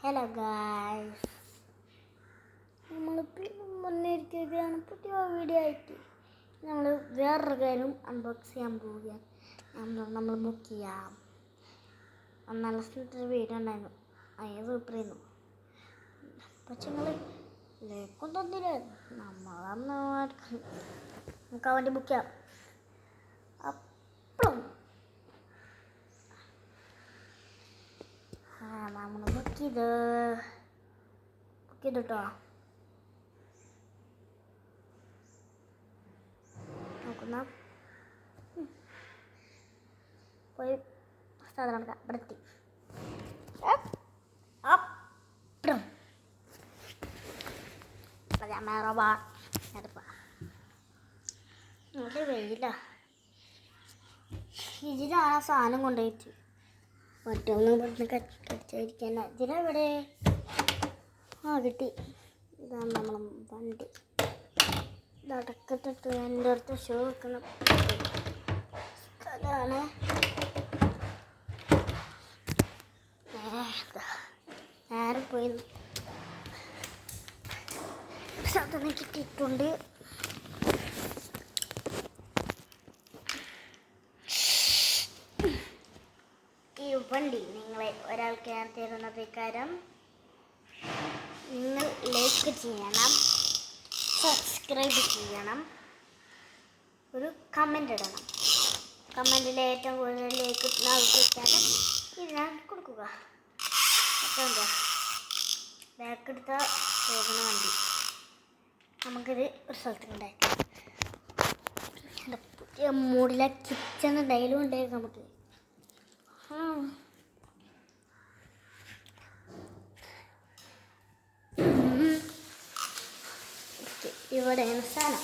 Hello guys, നമ്മളിപ്പോൾ വന്നിരിക്കുകയാണ് പുതിയ വീഡിയോ ആയിട്ട്. നമ്മൾ വേറൊരു കാര്യം അൺബോക്സ് ചെയ്യാൻ പോവുകയാണ്. നമ്മൾ ബുക്ക് ചെയ്യാം. നല്ല സ്ഥലത്തൊരു വീഡിയോ ഉണ്ടായിരുന്നു, അതിന് സൂപ്പറായിരുന്നു. പക്ഷെ നിങ്ങൾ ലേക്കും തന്നില്ല. നമ്മളന്ന് നമുക്ക് അവൻ്റെ ബുക്ക് ചെയ്യാം. അപ്പോഴും നമ്മൾ ബുക്ക് ചെയ്തിട്ടോ. നോക്കുന്ന പോയി സാധനം എടുക്കാം. വൃത്തി അപ്പുറം നല്ല വെയില. ഇതിലാണ് ആ സാധനം കൊണ്ടുപോയിട്ട് മറ്റൊന്നും പെട്ടെന്ന് കടിച്ചായിരിക്കാൻ. ഇതിനെവിടെ കിട്ടി. ഇതാണ് നമ്മൾ വണ്ടി. ഇതടക്കത്തിട്ട് എൻ്റെ അടുത്ത് ഷൂ വെക്കണം സ്ഥലമാണ്. നേരെ പോയി സാധനം കിട്ടിയിട്ടുണ്ട്. ഈ വണ്ടി നിങ്ങളെ ഒരാൾക്ക് ഞാൻ തരുന്നത് കാര്യം നിങ്ങൾ ലൈക്ക് ചെയ്യണം, സബ്സ്ക്രൈബ് ചെയ്യണം, ഒരു കമൻ്റ് ഇടണം. കമൻറ്റിൽ ഏറ്റവും കൂടുതൽ ലൈക്ക് കിട്ടുന്ന ആൾക്കാർക്ക് ഇത് ഞാൻ കൊടുക്കുക. അപ്പോൾ എന്താ ബാക്ക് എടുത്ത പോകുന്ന വണ്ടി നമുക്കിത് ഒരു സ്ഥലത്തുണ്ടായിരിക്കും. എൻ്റെ പുതിയ മൂടിലെ കിച്ചൺ ഡൈലും ഉണ്ടായിരുന്നു നമുക്ക്. ഇവിടെയാണ് സാധനം.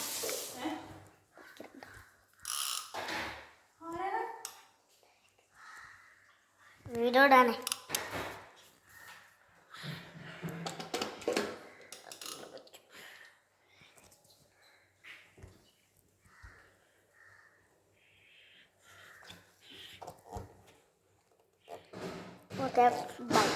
വീടോടാണ്. Okay, by.